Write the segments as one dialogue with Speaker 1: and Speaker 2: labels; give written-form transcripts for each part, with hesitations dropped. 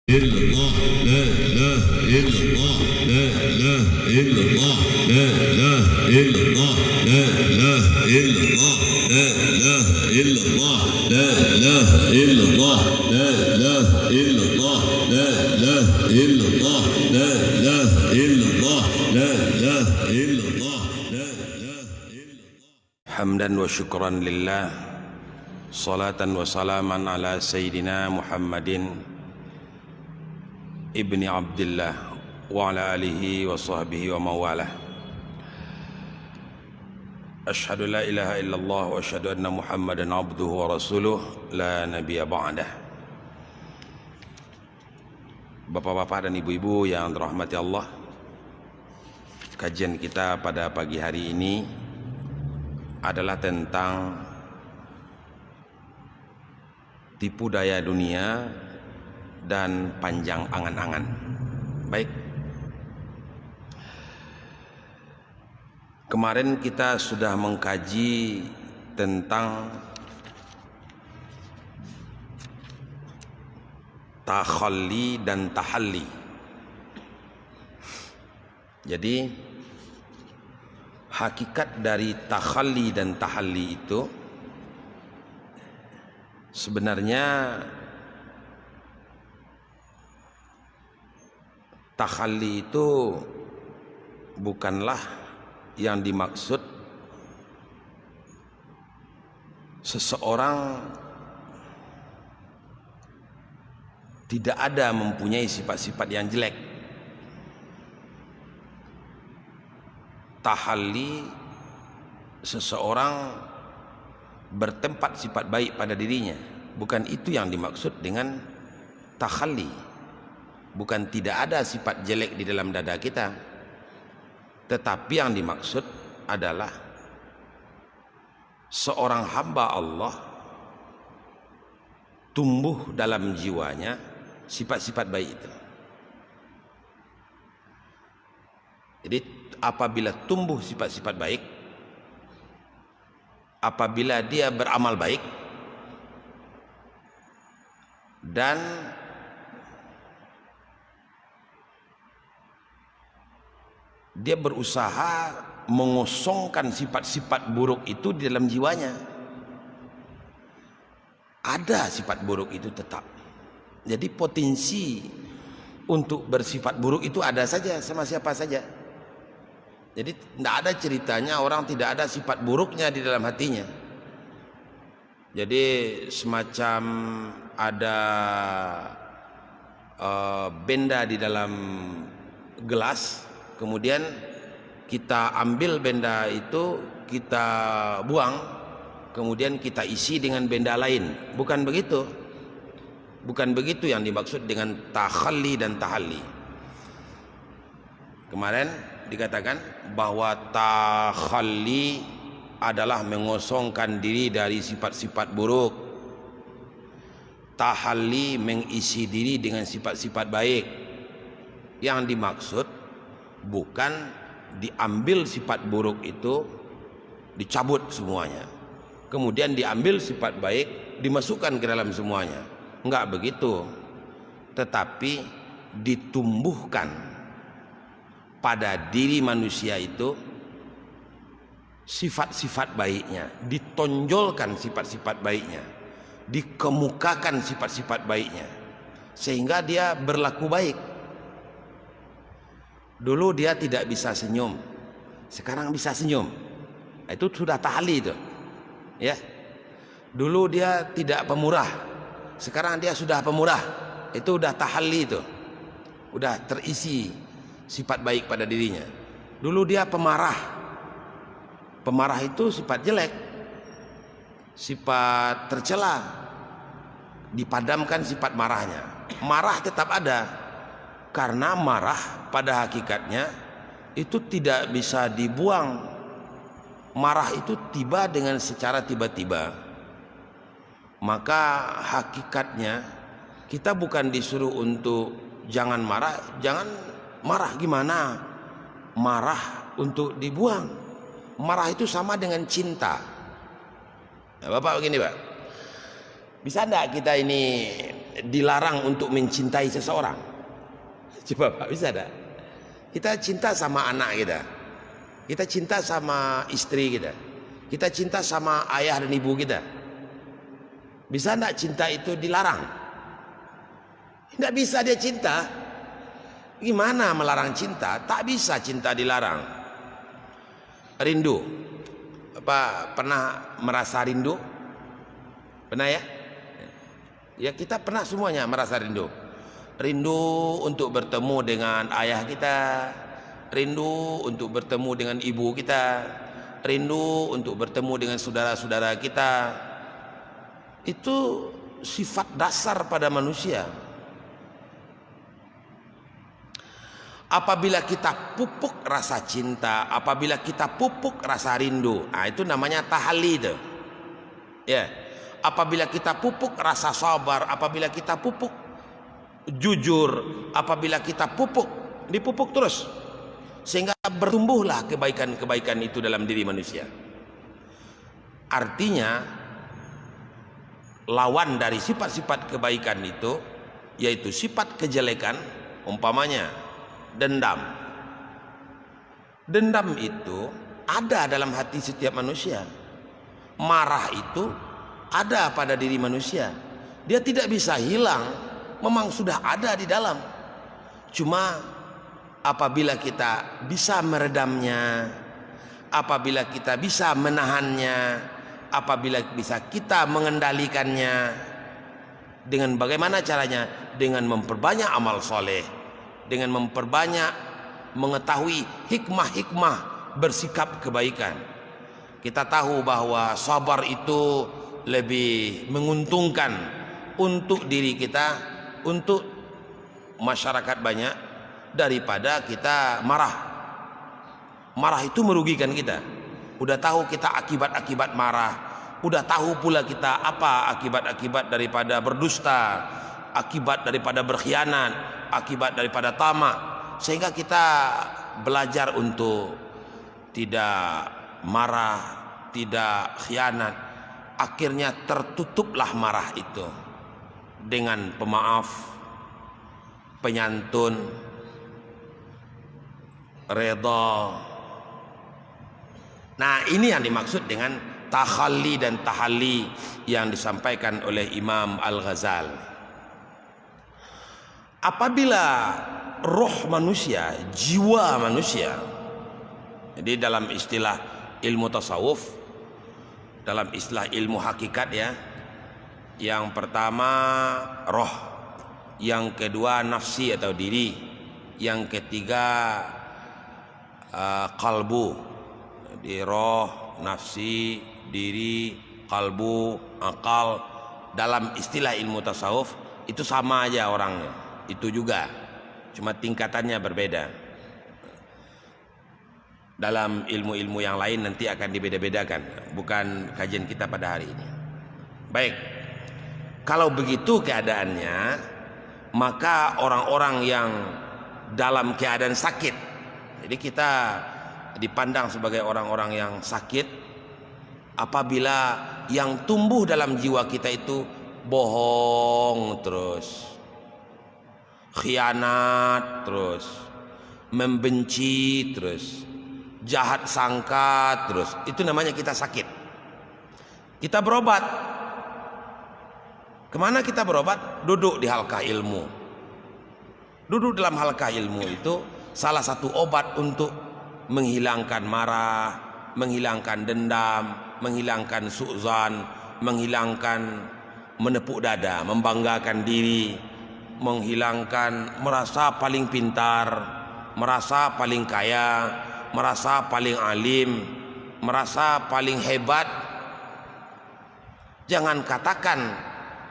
Speaker 1: إلا الله لا إله إلا الله لا إله إلا الله لا إله إلا الله لا إله إلا الله لا إله إلا الله لا إله إلا الله لا إله إلا الله لا إله إلا الله لا إله إلا الله لا إله إلا الله لا إله إلا الله
Speaker 2: حمدا وشكرا لله صلاة وسلاما على سيدنا محمد ibni Abdillah wa ala alihi wa sahbihi wa mawalah. Asyhadu la ilaha illallah wa asyhadu anna Muhammadan abduhu wa rasuluh la nabiyya ba'dah. Bapak-bapak dan ibu-ibu yang dirahmati Allah, kajian kita pada pagi hari ini adalah tentang tipu daya dunia dan panjang angan-angan. Baik, kemarin kita sudah mengkaji tentang takhalli dan tahalli. Jadi hakikat dari takhalli dan tahalli itu sebenarnya takhalli itu bukanlah yang dimaksud seseorang tidak ada mempunyai sifat-sifat yang jelek. Tahalli seseorang bertempat sifat baik pada dirinya. Bukan itu yang dimaksud dengan takhalli. Bukan tidak ada sifat jelek di dalam dada kita, tetapi yang dimaksud adalah seorang hamba Allah tumbuh dalam jiwanya sifat-sifat baik itu. Jadi apabila tumbuh sifat-sifat baik, apabila dia beramal baik dan dia berusaha mengosongkan sifat-sifat buruk itu di dalam jiwanya. Ada sifat buruk itu tetap. Jadi potensi untuk bersifat buruk itu ada saja sama siapa saja. Jadi tidak ada ceritanya orang tidak ada sifat buruknya di dalam hatinya. Jadi semacam ada benda di dalam gelas, kemudian kita ambil benda itu, kita buang, kemudian kita isi dengan benda lain. Bukan begitu. Bukan begitu yang dimaksud dengan takhalli dan tahalli. Kemarin dikatakan bahwa takhalli adalah mengosongkan diri dari sifat-sifat buruk. Tahalli mengisi diri dengan sifat-sifat baik. Yang dimaksud bukan diambil sifat buruk itu dicabut semuanya, kemudian diambil sifat baik dimasukkan ke dalam semuanya. Enggak begitu, tetapi ditumbuhkan pada diri manusia itu sifat-sifat baiknya, ditonjolkan sifat-sifat baiknya, dikemukakan sifat-sifat baiknya, sehingga dia berlaku baik. Dulu dia tidak bisa senyum, sekarang bisa senyum. Itu sudah tahalli itu. Ya. Dulu dia tidak pemurah, sekarang dia sudah pemurah. Itu sudah tahalli itu. Sudah terisi sifat baik pada dirinya. Dulu dia pemarah. Pemarah itu sifat jelek, sifat tercela. Dipadamkan sifat marahnya. Marah tetap ada. Karena marah pada hakikatnya itu tidak bisa dibuang. Marah itu tiba dengan secara tiba-tiba. Maka hakikatnya kita bukan disuruh untuk jangan marah. Jangan marah gimana? Marah untuk dibuang. Marah itu sama dengan cinta. Nah, Bapak begini Pak, bisa enggak kita ini dilarang untuk mencintai seseorang? Coba Pak, bisa tak? Kita cinta sama anak kita, kita cinta sama istri kita, kita cinta sama ayah dan ibu kita. Bisa enggak cinta itu dilarang? Enggak bisa dia cinta. Gimana melarang cinta? Tak bisa cinta dilarang. Rindu. Apa pernah merasa rindu? Pernah ya? Ya, kita pernah semuanya merasa rindu. Rindu untuk bertemu dengan ayah kita, rindu untuk bertemu dengan ibu kita, rindu untuk bertemu dengan saudara-saudara kita. Itu sifat dasar pada manusia. Apabila kita pupuk rasa cinta, apabila kita pupuk rasa rindu, itu namanya tahalli itu. Ya. Apabila kita pupuk rasa sabar, apabila kita pupuk jujur, apabila kita dipupuk terus, sehingga bertumbuhlah kebaikan-kebaikan itu dalam diri manusia. Artinya lawan dari sifat-sifat kebaikan itu yaitu sifat kejelekan, umpamanya dendam. Dendam itu ada dalam hati setiap manusia. Marah itu ada pada diri manusia. Dia tidak bisa hilang, memang sudah ada di dalam. Cuma apabila kita bisa meredamnya, apabila kita bisa menahannya, apabila bisa kita mengendalikannya, dengan bagaimana caranya? Dengan memperbanyak amal soleh, dengan memperbanyak mengetahui hikmah-hikmah bersikap kebaikan. Kita tahu bahwa sabar itu lebih menguntungkan untuk diri kita, untuk masyarakat banyak, daripada kita marah. Marah itu merugikan kita. Udah tahu kita akibat-akibat marah, udah tahu pula kita apa akibat-akibat daripada berdusta, akibat daripada berkhianat, akibat daripada tamak, sehingga kita belajar untuk tidak marah, tidak khianat. Akhirnya tertutuplah marah itu dengan pemaaf, penyantun, redha. Nah, ini yang dimaksud dengan takhalli dan tahalli yang disampaikan oleh Imam Al-Ghazali. Apabila roh manusia, jiwa manusia, jadi dalam istilah ilmu tasawuf, dalam istilah ilmu hakikat ya, yang pertama roh, yang kedua nafsi atau diri, yang ketiga kalbu. Di roh, nafsi, diri, kalbu, akal, dalam istilah ilmu tasawuf itu sama aja orangnya, itu juga, cuma tingkatannya berbeda. Dalam ilmu-ilmu yang lain nanti akan dibeda-bedakan, bukan kajian kita pada hari ini. Baik, kalau begitu keadaannya, maka orang-orang yang dalam keadaan sakit, jadi kita dipandang sebagai orang-orang yang sakit apabila yang tumbuh dalam jiwa kita itu bohong terus, khianat terus, membenci terus, jahat sangka terus, itu namanya kita sakit. Kita berobat. Kemana kita berobat? Duduk di halqah ilmu. Duduk dalam halqah ilmu itu salah satu obat untuk menghilangkan marah, menghilangkan dendam, menghilangkan su'zan, menghilangkan menepuk dada, membanggakan diri, menghilangkan merasa paling pintar, merasa paling kaya, merasa paling alim, merasa paling hebat. Jangan katakan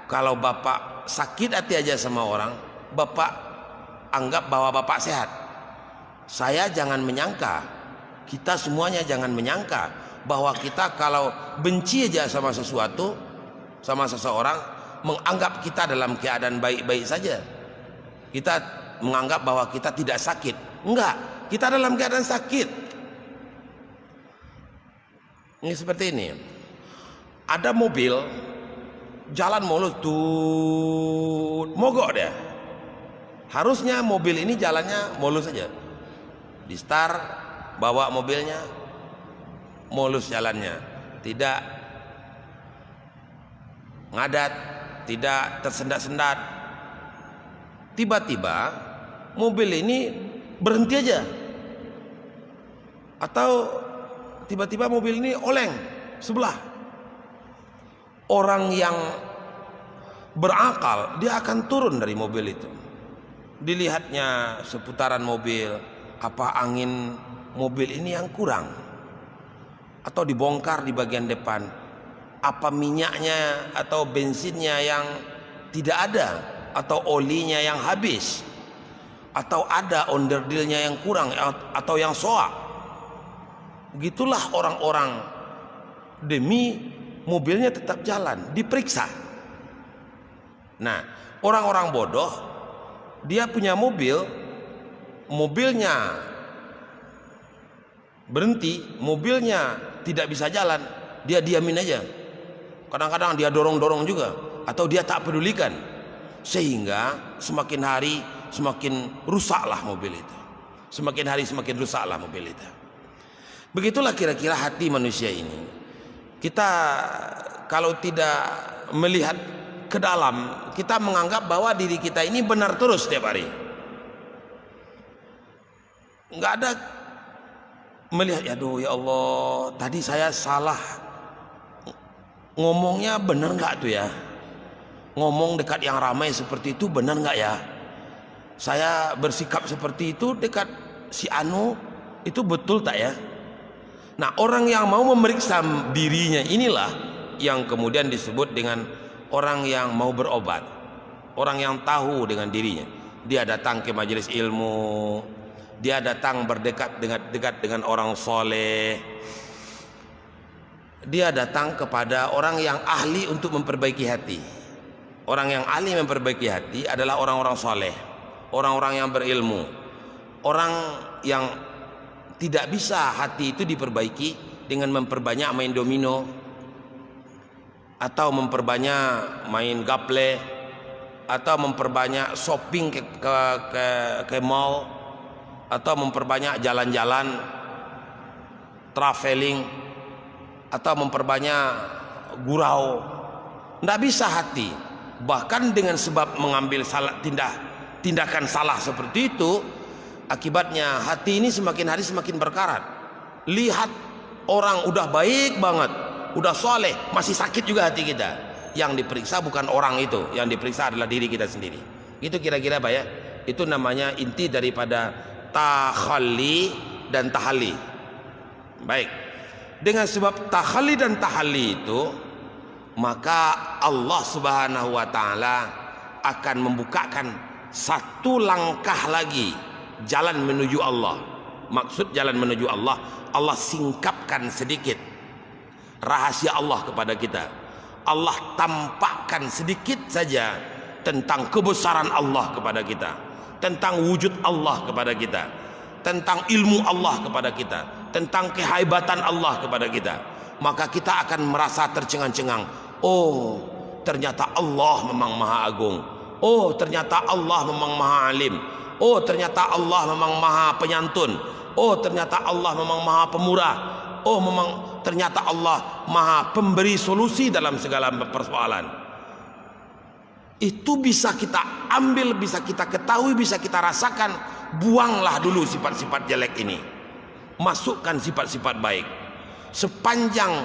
Speaker 2: kalau bapak sakit hati aja sama orang, bapak anggap bahwa bapak sehat. Saya jangan menyangka, kita semuanya jangan menyangka bahwa kita kalau benci aja sama sesuatu, sama seseorang, menganggap kita dalam keadaan baik-baik saja. Kita menganggap bahwa kita tidak sakit. Enggak, kita dalam keadaan sakit. Ini seperti ini. Ada mobil jalan mulus tuh mogok dia. Harusnya mobil ini jalannya mulus saja. Di start, bawa mobilnya, mulus jalannya, tidak ngadat, tidak tersendat-sendat. Tiba-tiba mobil ini berhenti aja, atau tiba-tiba mobil ini oleng sebelah. Orang yang berakal dia akan turun dari mobil itu. Dilihatnya seputaran mobil, apa angin mobil ini yang kurang, atau dibongkar di bagian depan, apa minyaknya atau bensinnya yang tidak ada, atau olinya yang habis, atau ada onderdilnya yang kurang atau yang soak. Begitulah orang-orang demi mobilnya tetap jalan, diperiksa. Nah, orang-orang bodoh, dia punya mobil, mobilnya berhenti, mobilnya tidak bisa jalan, dia diamin aja. Kadang-kadang dia dorong-dorong juga, atau dia tak pedulikan, sehingga semakin hari semakin rusaklah mobil itu. Semakin hari semakin rusaklah mobil itu. Begitulah kira-kira hati manusia ini. Kita kalau tidak melihat ke dalam, kita menganggap bahwa diri kita ini benar terus setiap hari. Nggak ada melihat, aduh ya Allah, tadi saya salah ngomongnya, benar nggak tuh ya? Ngomong dekat yang ramai seperti itu benar nggak ya? Saya bersikap seperti itu dekat si Anu itu betul tak ya? Nah, orang yang mau memeriksa dirinya inilah yang kemudian disebut dengan orang yang mau berobat, orang yang tahu dengan dirinya. Dia datang ke majelis ilmu, dia datang berdekat dengan orang soleh, dia datang kepada orang yang ahli untuk memperbaiki hati. Orang yang ahli memperbaiki hati adalah orang-orang soleh, orang-orang yang berilmu, orang yang tidak bisa hati itu diperbaiki dengan memperbanyak main domino, atau memperbanyak main gaple, atau memperbanyak shopping ke mall, atau memperbanyak jalan-jalan traveling, atau memperbanyak gurau. Tidak bisa hati. Bahkan dengan sebab mengambil tindakan salah seperti itu, akibatnya hati ini semakin hari semakin berkarat. Lihat orang udah baik banget, udah soleh, masih sakit juga hati kita. Yang diperiksa bukan orang itu, yang diperiksa adalah diri kita sendiri. Itu kira-kira apa ya? Itu namanya inti daripada takhalli dan tahalli. Baik, dengan sebab takhalli dan tahalli itu, maka Allah Subhanahu wa ta'ala akan membukakan satu langkah lagi jalan menuju Allah. Maksud jalan menuju Allah, Allah singkapkan sedikit rahasia Allah kepada kita. Allah tampakkan sedikit saja tentang kebesaran Allah kepada kita, tentang wujud Allah kepada kita, tentang ilmu Allah kepada kita, tentang kehebatan Allah kepada kita. Maka kita akan merasa tercengang-cengang. Oh, ternyata Allah memang maha agung. Oh, ternyata Allah memang maha alim. Oh, ternyata Allah memang maha penyantun. Oh, ternyata Allah memang maha pemurah. Oh, memang ternyata Allah maha pemberi solusi dalam segala persoalan. Itu bisa kita ambil, bisa kita ketahui, bisa kita rasakan. Buanglah dulu sifat-sifat jelek ini, masukkan sifat-sifat baik. Sepanjang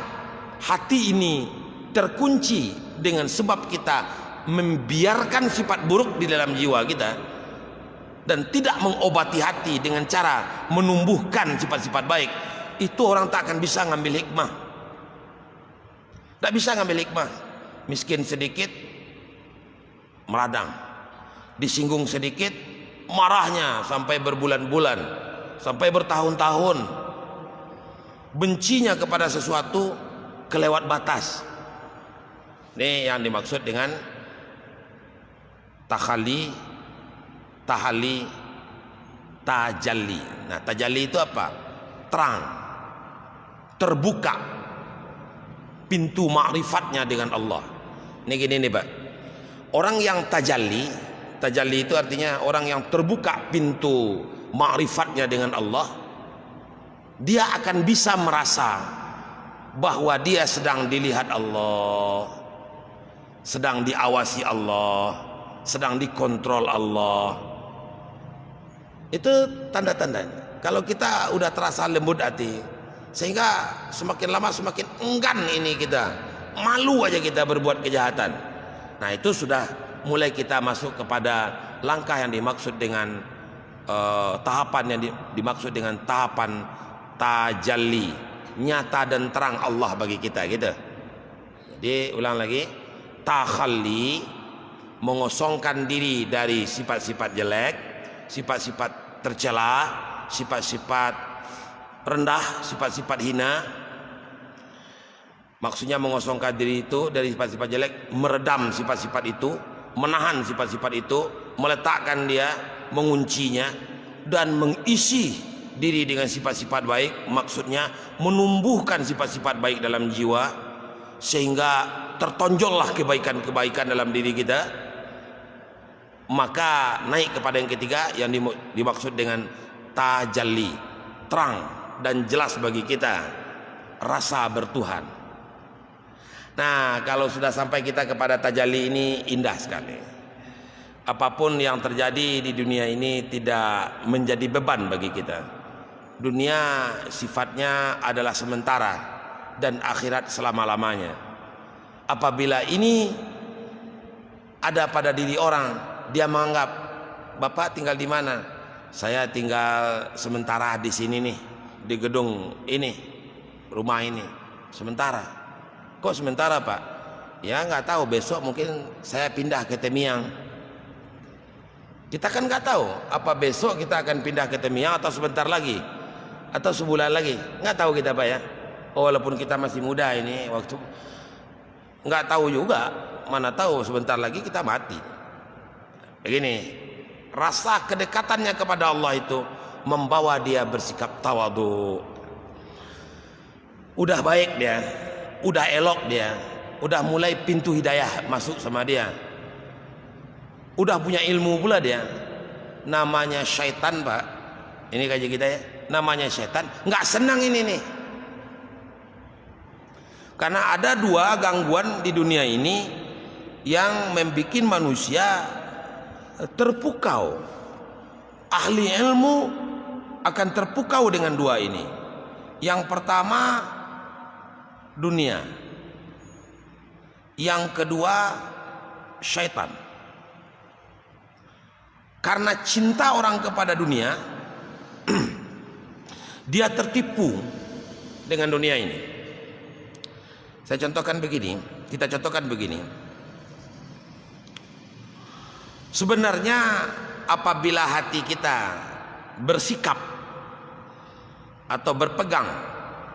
Speaker 2: hati ini terkunci dengan sebab kita membiarkan sifat buruk di dalam jiwa kita dan tidak mengobati hati dengan cara menumbuhkan sifat-sifat baik, itu orang tak akan bisa ngambil hikmah. Tak bisa ngambil hikmah. Miskin sedikit meradang, disinggung sedikit marahnya sampai berbulan-bulan, sampai bertahun-tahun. Bencinya kepada sesuatu kelewat batas. Ini yang dimaksud dengan takhalli, tahalli, tajalli. Nah, tajalli itu apa? Terang, terbuka pintu ma'rifatnya dengan Allah, Ini gini nih Pak. Orang yang tajalli itu artinya orang yang terbuka pintu ma'rifatnya dengan Allah, dia akan bisa merasa bahwa dia sedang dilihat Allah, sedang diawasi Allah, sedang dikontrol Allah. Itu tanda-tandanya. Kalau kita udah terasa lembut hati, sehingga semakin lama semakin enggan ini kita, malu aja kita berbuat kejahatan. Nah itu sudah mulai kita masuk kepada langkah yang dimaksud dengan tahapan yang dimaksud dengan tahapan tajalli, nyata dan terang Allah bagi kita gitu. Jadi ulang lagi, takhalli, mengosongkan diri dari sifat-sifat jelek, sifat-sifat tercela, sifat-sifat rendah, sifat-sifat hina. Maksudnya mengosongkan diri itu dari sifat-sifat jelek, meredam sifat-sifat itu, menahan sifat-sifat itu, meletakkan dia, menguncinya, dan mengisi diri dengan sifat-sifat baik. Maksudnya menumbuhkan sifat-sifat baik dalam jiwa, sehingga tertonjollah kebaikan-kebaikan dalam diri kita. Maka naik kepada yang ketiga yang dimaksud dengan tajalli, terang dan jelas bagi kita rasa bertuhan. Nah kalau sudah sampai kita kepada tajalli ini, indah sekali. Apapun yang terjadi di dunia ini tidak menjadi beban bagi kita. Dunia sifatnya adalah sementara dan akhirat selama-lamanya. Apabila ini ada pada diri orang, dia menganggap, Bapak tinggal di mana? Saya tinggal sementara di sini nih, di gedung ini, rumah ini, sementara. Kok sementara Pak? Ya nggak tahu, besok mungkin saya pindah ke Temiang. Kita kan nggak tahu apa besok kita akan pindah ke Temiang atau sebentar lagi atau sebulan lagi, nggak tahu kita Pak ya. Walaupun kita masih muda ini, waktu nggak tahu juga, mana tahu sebentar lagi kita mati. Begini, rasa kedekatannya kepada Allah itu membawa dia bersikap tawadu. Udah baik dia, udah elok dia, udah mulai pintu hidayah masuk sama dia, udah punya ilmu pula dia. Namanya syaitan Pak, ini kaji kita ya, namanya syaitan nggak senang ini nih, karena ada dua gangguan di dunia ini yang membuat manusia terpukau. Ahli ilmu akan terpukau dengan dua ini. Yang pertama dunia, yang kedua syaitan. Karena cinta orang kepada dunia, dia tertipu dengan dunia ini. Saya contohkan begini, kita contohkan begini. Sebenarnya apabila hati kita bersikap atau berpegang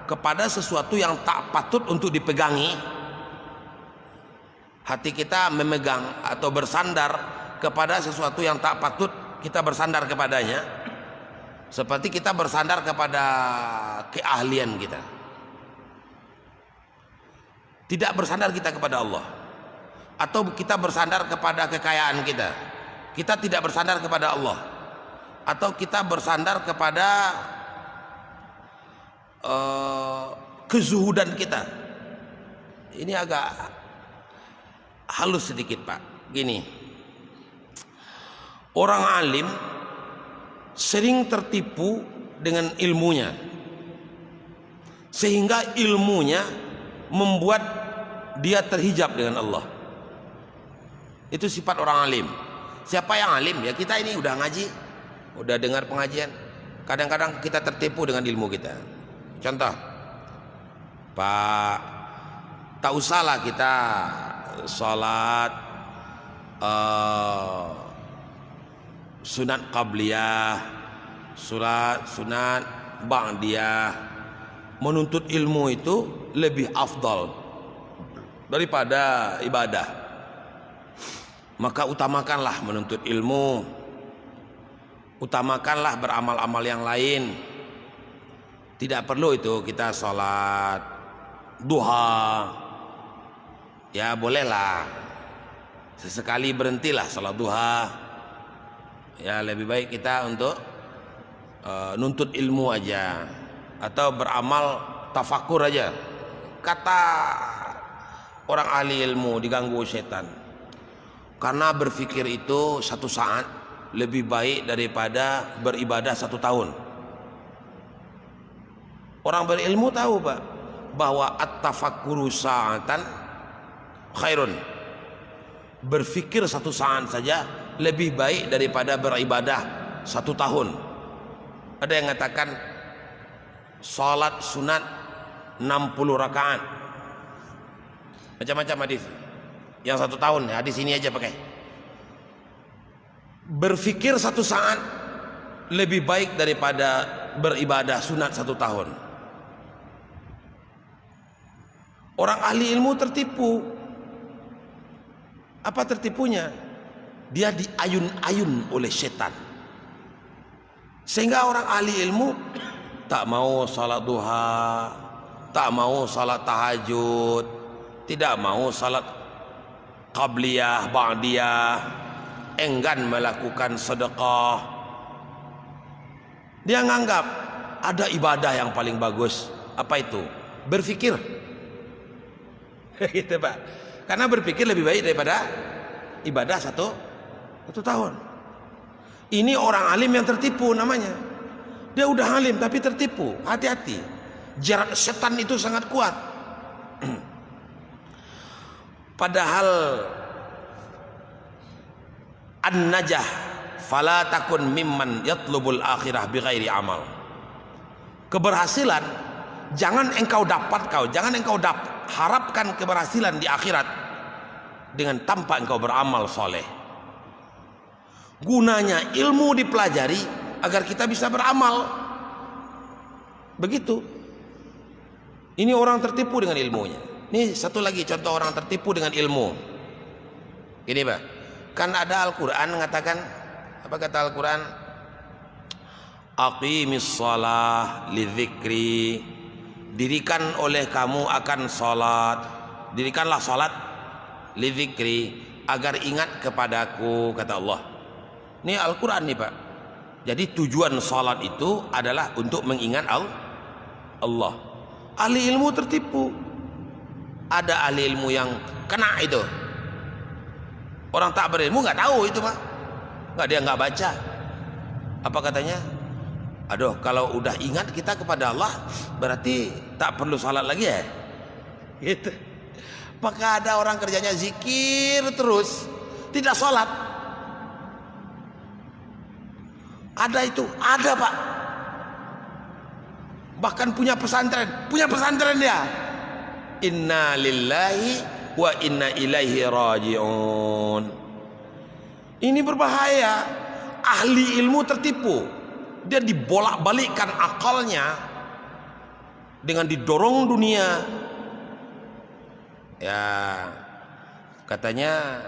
Speaker 2: kepada sesuatu yang tak patut untuk dipegangi, hati kita memegang atau bersandar kepada sesuatu yang tak patut kita bersandar kepadanya, seperti kita bersandar kepada keahlian kita, tidak bersandar kita kepada Allah. Atau kita bersandar kepada kekayaan kita, kita tidak bersandar kepada Allah. Atau kita bersandar kepada kezuhudan kita. Ini agak halus sedikit Pak. Gini, orang alim sering tertipu dengan ilmunya, sehingga ilmunya membuat dia terhijab dengan Allah. Itu sifat orang alim. Siapa yang alim? Ya kita ini udah ngaji, udah dengar pengajian. Kadang-kadang kita tertipu dengan ilmu kita. Contoh, Pak, tak usahlah kita sholat sunat qabliyah, sunat ba'diyah. Menuntut ilmu itu lebih afdal daripada ibadah. Maka utamakanlah menuntut ilmu, utamakanlah beramal-amal yang lain. Tidak perlu itu kita sholat duha, ya bolehlah sesekali berhentilah salat duha. Ya lebih baik kita untuk nuntut ilmu aja atau beramal tafakur aja. Kata orang ahli ilmu diganggu setan, karena berpikir itu 1 saat lebih baik daripada beribadah 1 tahun. Orang berilmu tahu Pak bahwa at-tafakkuru sa'atan khairun. Berfikir 1 saat saja lebih baik daripada beribadah 1 tahun. Ada yang mengatakan salat sunat 60 rakaat. Macam-macam hadis. Yang 1 tahun, hadis ini aja pakai. Berfikir 1 saat lebih baik daripada beribadah sunat 1 tahun. Orang ahli ilmu tertipu. Apa tertipunya? Dia diayun-ayun oleh setan. Sehingga orang ahli ilmu tak mau salat duha, tak mau salat tahajud, tidak mau salat qabliyah, ba'diyah, enggan melakukan sedekah. Dia nganggap ada ibadah yang paling bagus. Apa itu? Berfikir. Gitu Pak. Karena berpikir lebih baik daripada ibadah 1 tahun. Ini orang alim yang tertipu namanya. Dia udah alim tapi tertipu. Hati-hati. Jarak setan itu sangat kuat. Padahal an-najah fala takun mimman yatlubul akhirah bighairi amal. Keberhasilan jangan engkau harapkan keberhasilan di akhirat dengan tanpa engkau beramal soleh. Gunanya ilmu dipelajari agar kita bisa beramal. Begitu. Ini orang tertipu dengan ilmunya. Ini satu lagi contoh orang tertipu dengan ilmu. Gini Pak, kan ada Al-Quran mengatakan, apa kata Al-Quran? Aqimis shalah lidzikri. Dirikan oleh kamu akan salat. Dirikanlah salat lidzikri, agar ingat kepadaku, kata Allah. Ini Al-Quran nih Pak. Jadi tujuan salat itu adalah untuk mengingat Allah. Ahli ilmu tertipu. Ada ahli ilmu yang kena itu. Orang tak berilmu nggak tahu itu Pak. Dia nggak baca. Apa katanya? Aduh, kalau udah ingat kita kepada Allah, berarti tak perlu salat lagi ya? Gitu. Maka ada orang kerjanya zikir terus, tidak salat. Ada itu, ada Pak. Bahkan punya pesantren dia. Inna lillahi wa inna ilaihi raji'un. Ini berbahaya. Ahli ilmu tertipu. Dia dibolak-balikkan akalnya dengan didorong dunia. Ya, katanya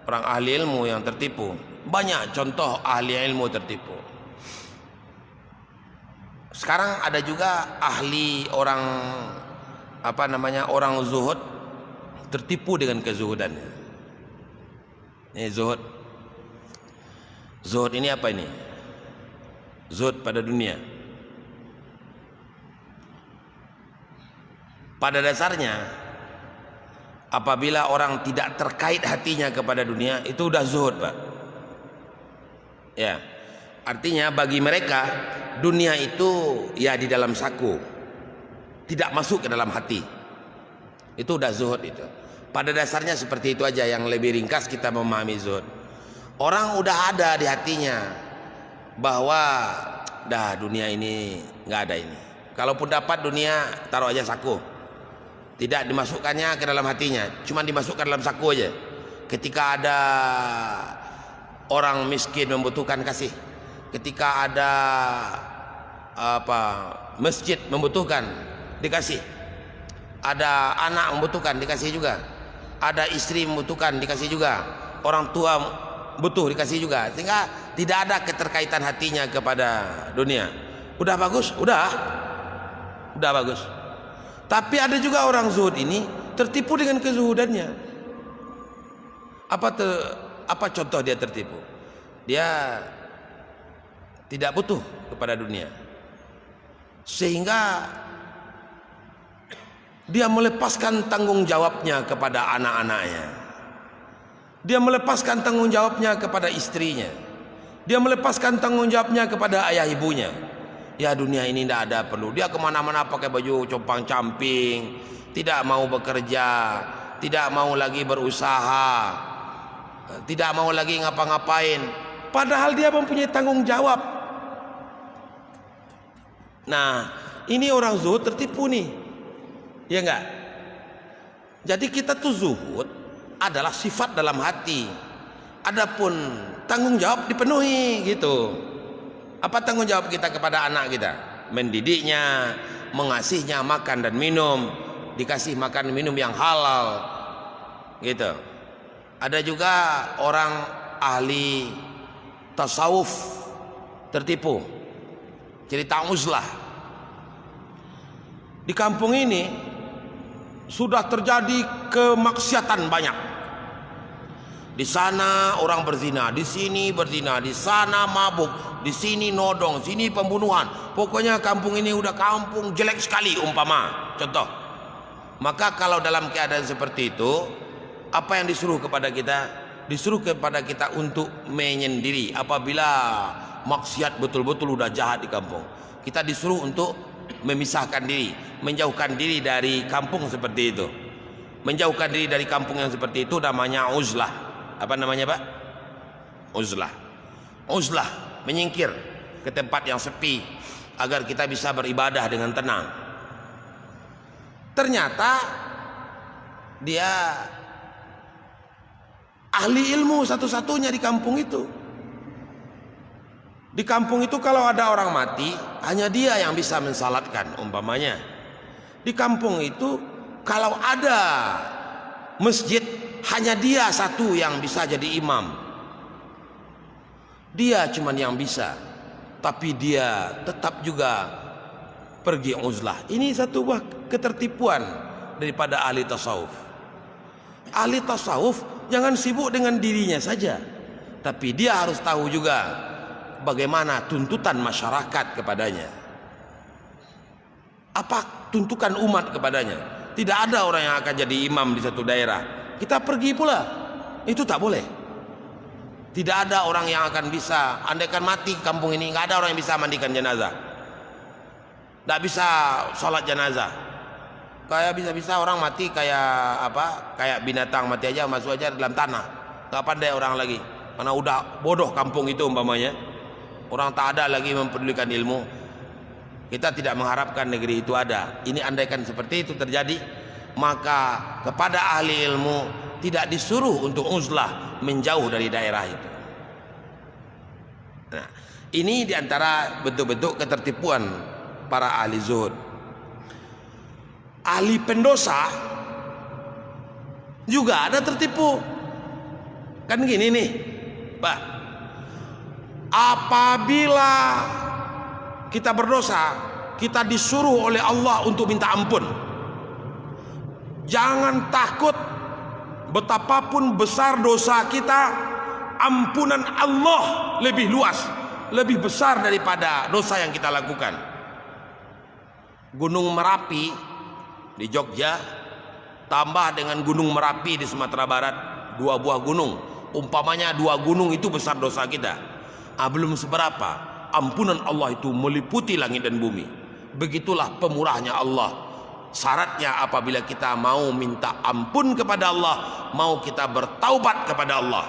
Speaker 2: orang ahli ilmu yang tertipu. Banyak contoh ahli ilmu tertipu. Sekarang ada juga ahli orang orang zuhud tertipu dengan kezuhudannya. Ini zuhud. Zuhud ini apa ini? Zuhud pada dunia. Pada dasarnya apabila orang tidak terkait hatinya kepada dunia, itu udah zuhud Pak. Ya, artinya bagi mereka dunia itu ya di dalam saku, tidak masuk ke dalam hati. Itu udah zuhud itu. Pada dasarnya seperti itu aja, yang lebih ringkas kita memahami zuhud. Orang udah ada di hatinya bahwa dah dunia ini nggak ada ini. Kalaupun dapat dunia, taruh aja saku. Tidak dimasukkannya ke dalam hatinya, cuma dimasukkan dalam saku aja. Ketika ada orang miskin membutuhkan, kasih. Ketika ada masjid membutuhkan, dikasih. Ada anak membutuhkan, dikasih juga. Ada istri membutuhkan, dikasih juga. Orang tua butuh, dikasih juga. Sehingga tidak ada keterkaitan hatinya kepada dunia. Udah bagus, udah bagus. Tapi ada juga orang zuhud ini tertipu dengan kezuhudannya. Apa contoh dia tertipu? Dia tidak butuh kepada dunia, sehingga dia melepaskan tanggung jawabnya kepada anak-anaknya. Dia melepaskan tanggung jawabnya kepada istrinya. Dia melepaskan tanggung jawabnya kepada ayah ibunya. Ya, dunia ini tidak ada perlu. Dia kemana-mana pakai baju compang-camping, tidak mau bekerja, tidak mau lagi berusaha, tidak mau lagi ngapa-ngapain. Padahal dia mempunyai tanggung jawab. Nah, ini orang zuhud tertipu nih. Ya enggak? Jadi kita tuh zuhud adalah sifat dalam hati. Adapun tanggung jawab dipenuhi gitu. Apa tanggung jawab kita kepada anak kita? Mendidiknya, mengasihnya makan dan minum, dikasih makan dan minum yang halal gitu. Ada juga orang ahli tasawuf tertipu. Cerita uzlah. Di kampung ini sudah terjadi kemaksiatan banyak. Di sana orang berzina, di sini berzina, di sana mabuk, di sini nodong, sini pembunuhan. Pokoknya kampung ini udah kampung jelek sekali umpama. Contoh. Maka kalau dalam keadaan seperti itu, apa yang disuruh kepada kita? Disuruh kepada kita untuk menyendiri. Apabila maksiat betul-betul udah jahat di kampung, kita disuruh untuk memisahkan diri, menjauhkan diri dari kampung seperti itu. Menjauhkan diri dari kampung yang seperti itu namanya uzlah. Apa namanya, Pak? Uzlah. Uzlah, menyingkir ke tempat yang sepi agar kita bisa beribadah dengan tenang. Ternyata dia ahli ilmu satu-satunya di kampung itu. Di kampung itu kalau ada orang mati, hanya dia yang bisa mensalatkan umpamanya. Di kampung itu kalau ada masjid, hanya dia satu yang bisa jadi imam. Dia cuman yang bisa, tapi dia tetap juga pergi uzlah. Ini satu buah ketertipuan daripada ahli tasawuf. Ahli tasawuf jangan sibuk dengan dirinya saja, tapi dia harus tahu juga bagaimana tuntutan masyarakat kepadanya. Apa tuntutan umat kepadanya? Tidak ada orang yang akan jadi imam di satu daerah. Kita pergi pula, itu tak boleh. Tidak ada orang yang akan bisa, andaikan mati kampung ini, nggak ada orang yang bisa mandikan jenazah, nggak bisa sholat jenazah. Kayak bisa-bisa orang mati kayak apa? Kayak binatang mati aja, masuk aja dalam tanah. Nggak pandai orang lagi, karena udah bodoh kampung itu umpamanya. Orang tak ada lagi mempedulikan ilmu. Kita tidak mengharapkan negeri itu ada. Ini andaikan seperti itu terjadi, maka kepada ahli ilmu tidak disuruh untuk uzlah, menjauh dari daerah itu. Nah, ini diantara bentuk-bentuk ketertipuan para ahli zuhud. Ahli pendosa juga ada tertipu. Kan gini nih, Pak. Apabila kita berdosa, kita disuruh oleh Allah untuk minta ampun. Jangan takut, betapapun besar dosa kita, ampunan Allah lebih luas, lebih besar daripada dosa yang kita lakukan. Gunung Merapi di Jogja tambah dengan Gunung Merapi di Sumatera Barat, dua buah gunung. Umpamanya dua gunung itu besar dosa kita. Belum seberapa, ampunan Allah itu meliputi langit dan bumi. Begitulah pemurahnya Allah. Syaratnya apabila kita mau minta ampun kepada Allah, mau kita bertaubat kepada Allah,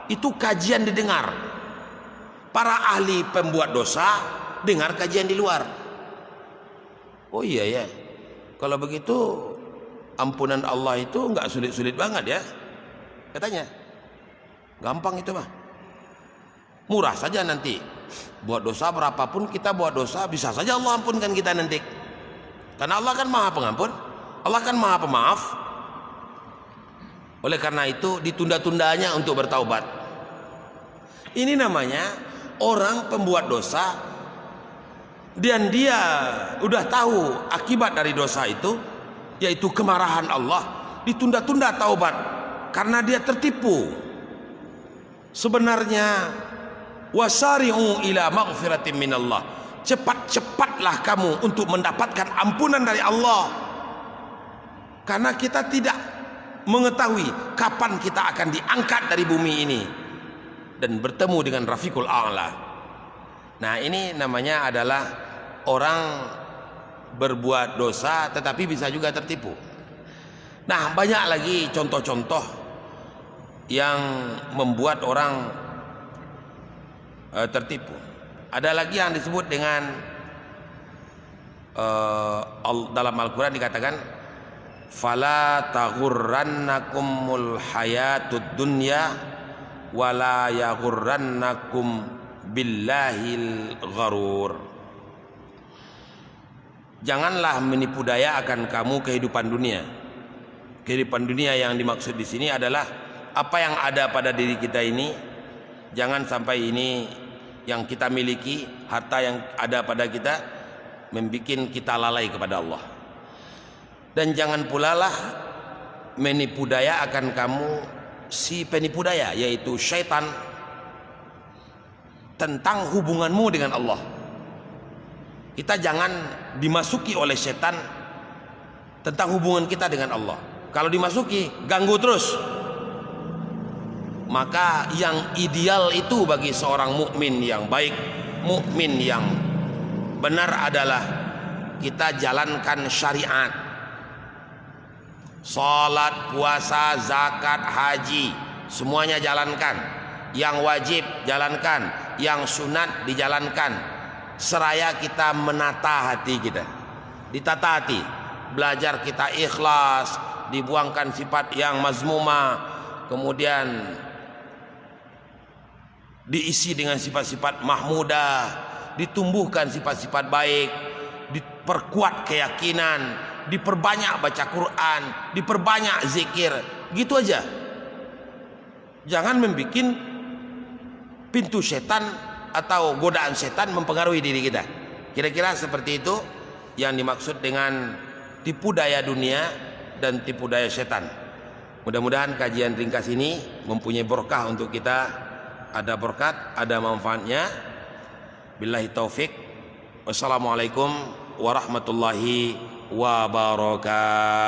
Speaker 2: itu kajian didengar. Para ahli pembuat dosa dengar kajian di luar. Oh iya ya, kalau begitu ampunan Allah itu nggak sulit-sulit banget ya, katanya. Gampang itu mah, murah saja nanti. Buat dosa berapapun kita buat dosa, bisa saja Allah ampunkan kita nanti. Karena Allah kan maha pengampun, Allah kan maha pemaaf. Oleh karena itu ditunda-tundanya untuk bertaubat. Ini namanya orang pembuat dosa, dan dia udah tahu akibat dari dosa itu, yaitu kemarahan Allah. ditunda-tunda taubat karena dia tertipu. Sebenarnya wasari'u ila maghfiratin minallah, cepat-cepatlah kamu untuk mendapatkan ampunan dari Allah, karena kita tidak mengetahui kapan kita akan diangkat dari bumi ini dan bertemu dengan Rafiqul A'la. Nah, ini namanya adalah orang berbuat dosa tetapi bisa juga tertipu. Nah, banyak lagi contoh-contoh yang membuat orang tertipu. Ada lagi yang disebut dengan dalam Al-Quran dikatakan, fala taghurrannakumul hayatud dunya wala yaghurrannakum billahil gharur. Janganlah menipu daya akan kamu kehidupan dunia. Kehidupan dunia yang dimaksud di sini adalah apa yang ada pada diri kita ini. Jangan sampai ini yang kita miliki, harta yang ada pada kita, membuat kita lalai kepada Allah. Dan jangan pula lah menipu daya akan kamu si penipu daya, yaitu syaitan, tentang hubunganmu dengan Allah. Kita jangan dimasuki oleh setan tentang hubungan kita dengan Allah. Kalau dimasuki, ganggu terus. Maka yang ideal itu bagi seorang mukmin yang baik, mukmin yang benar adalah kita jalankan syariat. Salat, puasa, zakat, haji, semuanya jalankan. Yang wajib jalankan, yang sunat dijalankan. Seraya kita menata hati kita. Ditata hati, belajar kita ikhlas, dibuangkan sifat yang mazmumah, kemudian diisi dengan sifat-sifat mahmudah, ditumbuhkan sifat-sifat baik, diperkuat keyakinan, diperbanyak baca Quran, diperbanyak zikir, gitu aja. Jangan membuat pintu setan atau godaan setan mempengaruhi diri kita. Kira-kira seperti itu yang dimaksud dengan tipu daya dunia dan tipu daya setan. Mudah-mudahan kajian ringkas ini mempunyai berkah untuk kita, ada berkat, ada manfaatnya. Billahi taufik. Wassalamualaikum warahmatullahi wabarakatuh.